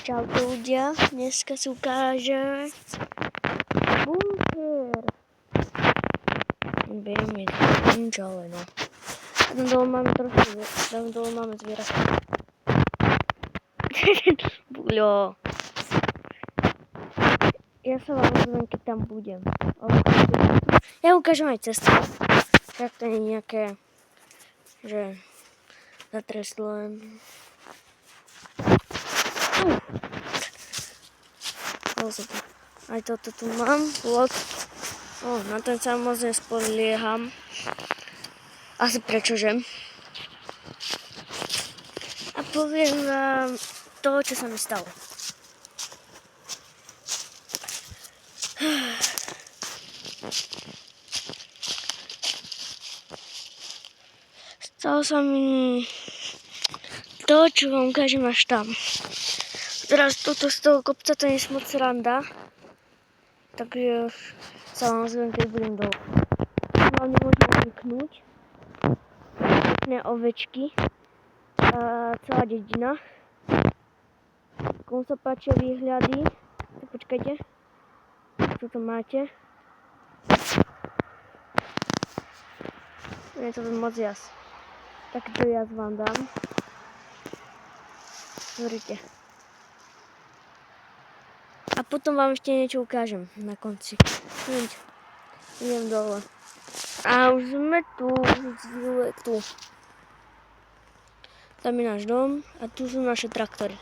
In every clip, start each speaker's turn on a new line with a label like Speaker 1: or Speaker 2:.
Speaker 1: Čaute ľudia, dneska si ukážeme bunker. Beriem nič, ale no. Tam dole máme zvieratá. Buľo. Ja sa vám ozvem, keď tam budem. Ja ukážem aj cestu. Tak to nie je nejaké, že zatreslen. Aj toto tu mám, vlog. Na ten sa moc nespolieham. Asi prečože. A poviem vám to, čo sa mi stalo. Stalo sa mi to, čo vám ukážem až tam. Teraz toto z toho kopca to nie je moc sranda. Takže sa vám ozvem, keď budem dole. Hlavne môžeme zvyknúť. Pekné ovečky. A celá dedina. Komu sa páčia výhľady. Tak počkajte. Čo to máte? Je to moc jas. Takto jas vám dám. Zvorite. A potom vám ešte niečo ukážem na konci. Idem dole. A už sme tu. Tam je náš dom a tu sú naše traktory.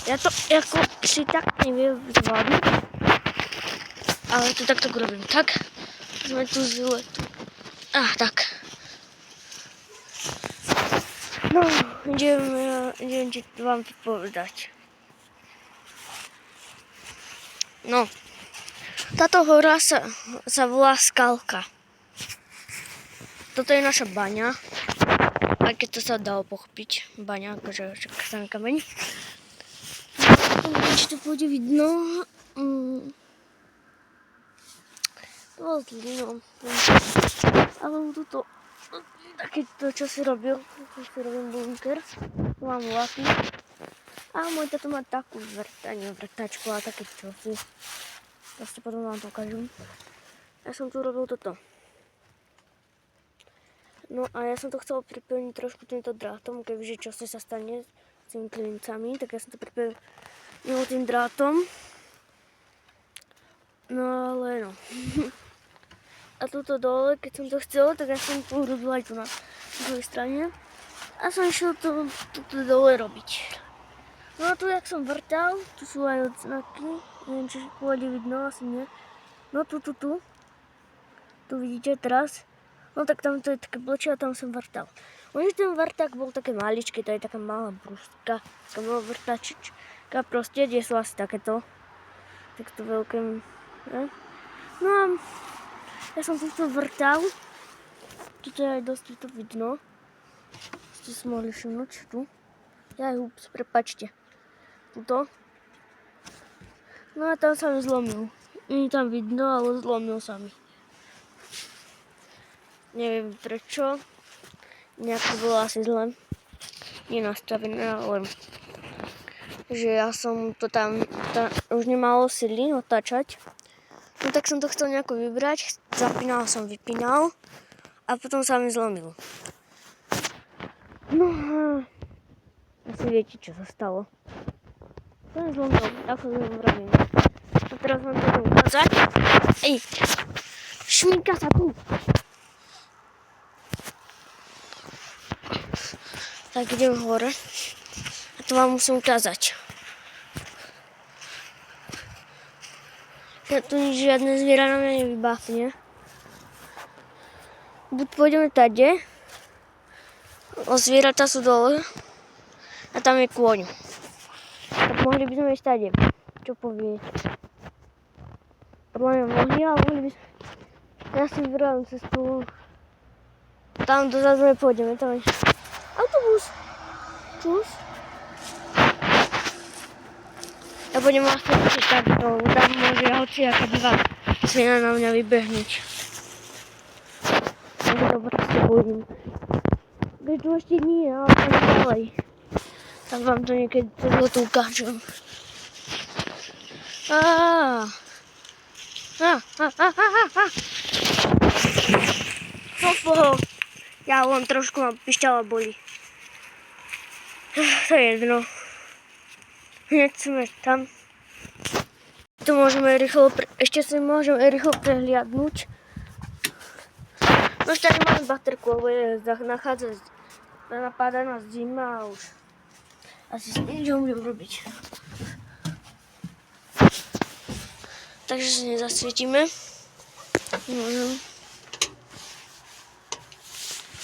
Speaker 1: Ja to ako si tak neviem zvládnuť, ale to takto robím. Tak, sme tu z výletu. Tak. No, idem vám to povedať. No, táto hora sa volá Skalka. Toto je naša baňa, aj keď to sa dalo pochopiť. Baňa, akože sa na kameň. Či to pôjde vidno. No, ale toto takéto, čo si robil bunker. Tu mám lapy. A môj tato má takú vrtačku a také čosi. Proste potom vám to ukážem. Ja som tu robil toto. No a ja som to chcel pripevniť trošku týmto drátom, kebyže čosi sa stane s tými klincami, tak ja som to pripevnil tým drátom. No ale no. A tuto dole, keď som to chcel, tak ja som to urobil aj tu na druhej strane. A som išiel to dole robiť. No a tu, jak som vrtal, tu sú aj odznaky, neviem, či pôjde vidno, asi nie. No tu vidíte teraz, no tak tam to je také blčie a tam som vrtal. Lenže ten vrták bol také maličký, to je taká malá brúška, taká malá vrtačička, proste, kde sú asi takéto veľké, ne? No a ja som tu vrtal, tuto je aj dosť to vidno, ste si mohli všimnúť tu. Prepáčte. Tuto. No a tam sa mi zlomil. Nie je tam vidno, ale zlomil sa mi. Neviem prečo. Nejako bolo asi zle. Nie nastavené, ale že ja som to tam už nemalo sily otáčať. No tak som to chcel nejako vybrať. Zapínal som, vypínal. A potom sa mi zlomil. No asi viete, čo sa stalo. To je zlomil, ako zlom robím. A teraz vám to budem ukázať. Šmíka sa tu. Tak idem hore. A to vám musím ukázať. Ja tu žiadne zviera na mňa nevybáfne. Buď pôjdeme tade. Zvieratá sú dole. A tam je kôň. Tak mohli by sme ísť tade. Čo poviete? Podľa mňa mohli, ale mohli by sme... Ja si vyberám cestu. Tam dozadu nepôjdeme. Tam je autobus. Čus. Ja budem asi učiť takto. Tam môže hociaká divá svina na mňa vybehnúť. Takže to proste bojím. Keď tu ešte nie, ale tam ďalej. Tak vám to niekedy tu ukážem. Ja len trošku mám pišťala boli. To je jedno. Hneď sme tam. Tu môžeme ešte si môžeme rýchlo prehliadnúť. No už tady máme baterku, lebo je napáda nás zima a už asi si nič nebudem robiť. Takže si nezasvietime.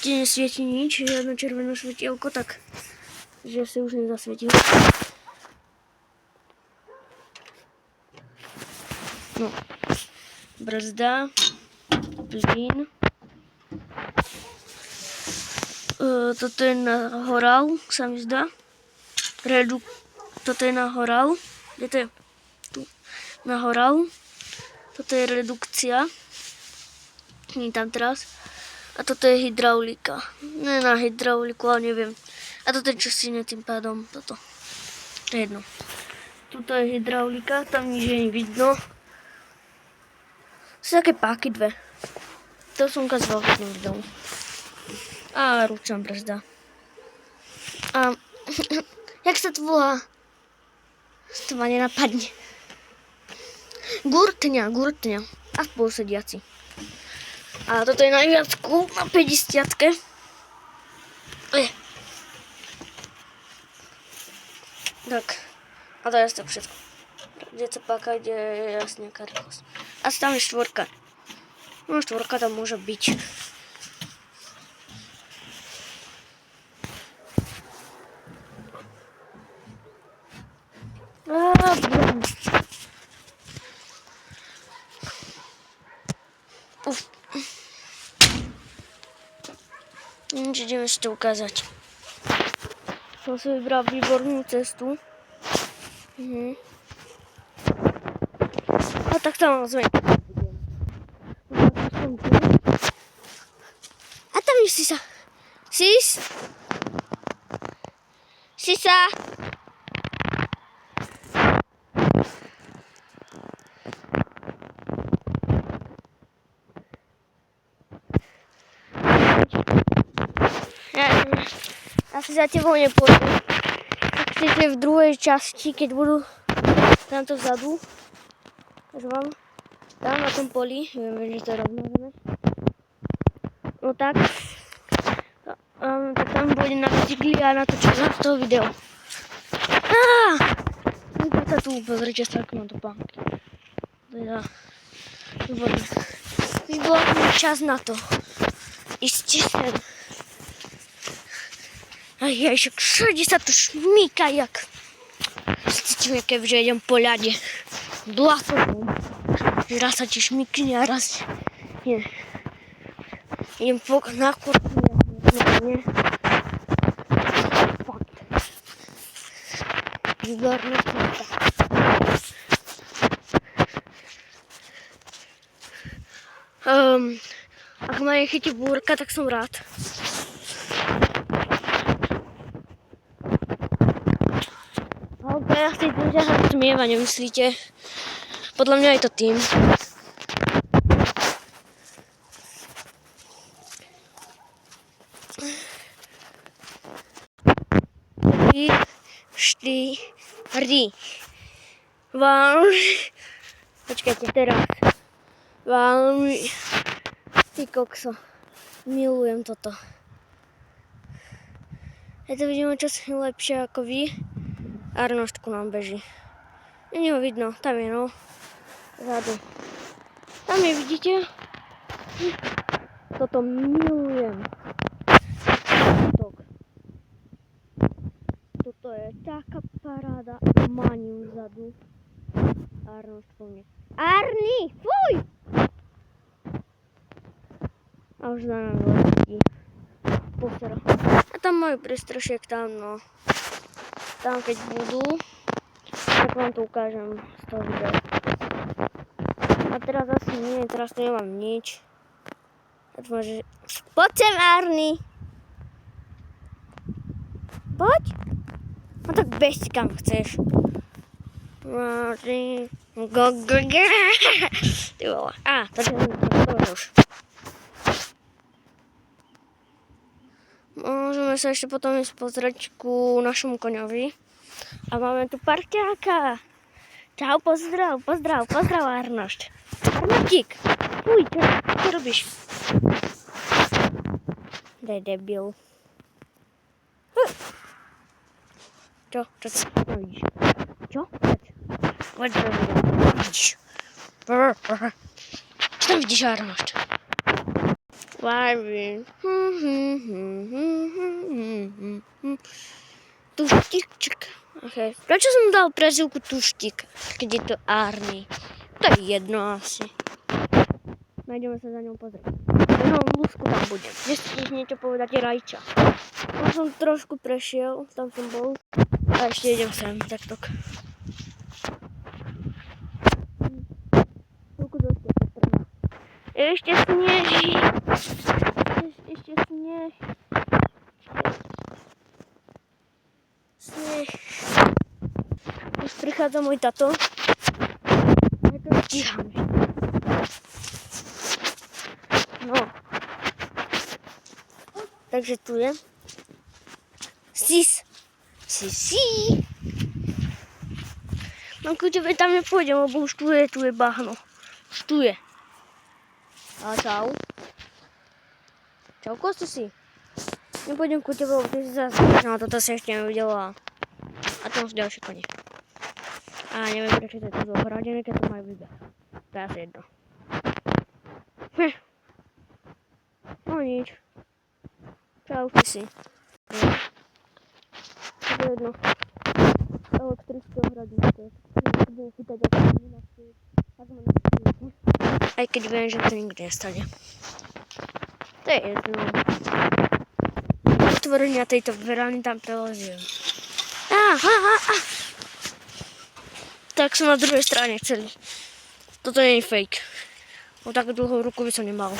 Speaker 1: Ti nesvieti nič, žiadne červené svetielko, tak že si už nezasvietí. No, brzda, plyn. Toto je na horál, sa mi zdá. Toto je na horál. Kde to je? Tu. Na horál. Toto je redukcia. Nie tam teraz. A toto je hydraulika. Ne na hydrauliku, ale neviem. A toto je čistenie tým pádom. Toto. To je jedno. Tuto je hydraulika, tam nič nie vidno. Sú také páky dve. To som ukázal veľkým videom. A ručná brzda. A jak sa to volá? To ma nenapadne. Gurtňa. A spolusediaci. A toto je najviac na 50-tke. Tak. A to je to všetko. Kde sa páka, kde je jasne karkos. A tam je štvorka. No štvorka tam môže byť. Nič, ideme si to ukázať. Som si vybral výbornú cestu. A tak tam zmeň. A tam je Sisa. Sisa! Ja si za tebou nepôjdu. Tak chcete v druhej časti, keď budú tamto vzadu. Takže vám tam na tom poli, neviem, že to rovnáme. No tak. Tak tam bude na bicykli a natočím na toho video. Sa tu pozrite, tak mám to pánky. Teda, výborný čas na to. Ísť sem. A však všade sa to šmíka, jak cítim, keď idem po ľade. Blatom. Raz sa ti šmíkne a raz nie. Idem na kurku, nie. Fakt. Výborná cesta. Ak ma nechytí búrka, tak som rád. Ja si tým ťahám tmieva, nemyslíte? Podľa mňa je to tým. Počkajte, teraz. Veľmi. Ty kokso. Milujem toto. Ja to vidím čas lepšie ako vy. Arnoštku nám beží. Není ho vidno, tam je no. Zadu. Tam je, vidíte? Toto milujem. Toto je taká paráda. Mánim vzadu. Arnoštkou nie. Arni! Fuj! A už za nami letí. Posera. A tam majú prístrošiek tam, no. Tam keď budú, tak vám to ukážem z toho videa. A teraz asi nie, teraz tu nemám nič. Poď sem, Arni! Poď! No tak beź kam chcesz. Ty vole. A, to już. Możemy sobie jeszcze potem iść pozreć ku naszemu koniowi. A mamy tu parkiaka. Ciao, pozdraw Arnošt. Arnoštík, uj, co robisz? Daj debil. Co widzisz? Co? Chodź, widzisz. Co tam widzisz, Arnošt? Ławi. Tuštíček. Okay. Proč som dal prezivku Tuštík, keď je to Arný? To je jedno asi. Najdeme sa za ňou pozrieť. No, lúsku tam budem. Nestihnete povedať Rajča. Tam som trošku prešiel, tam som bol. A ešte idem sem, takto. Ešte sneží. Ešte sneh. Sneh. Už prichádza môj tato. Ja to stíham. No. Takže tu je. Sis. No ku tebe tam nepôjdem, lebo už tu je bahno. Už tu je. A čau. Čau, kosti si. Nepôjdem ku tebe, lebo ty si zase. No, toto sa ešte nevidela. A tam sú ďalšie koni. A neviem, prečo to je tu zohradené, keď to majú vybrať. To je asi jedno. No nič. Čau, ty si. To je jedno. Elektrické ohradníky. To budú chytať ako sme na svete. Aj keď viem, že to nikdy nestane. To je jedno. Otvorenia tejto verány tam preleziem. Tak som na druhej strane celý. Toto nie je fake. O takú dlhú ruku by som nemal.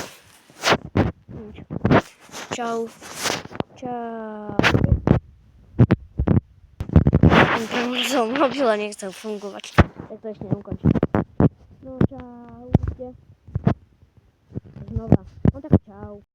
Speaker 1: Čau. Som mobil a nechcel fungovať. Tak to ešte neukončím. No čau. Znova. No tak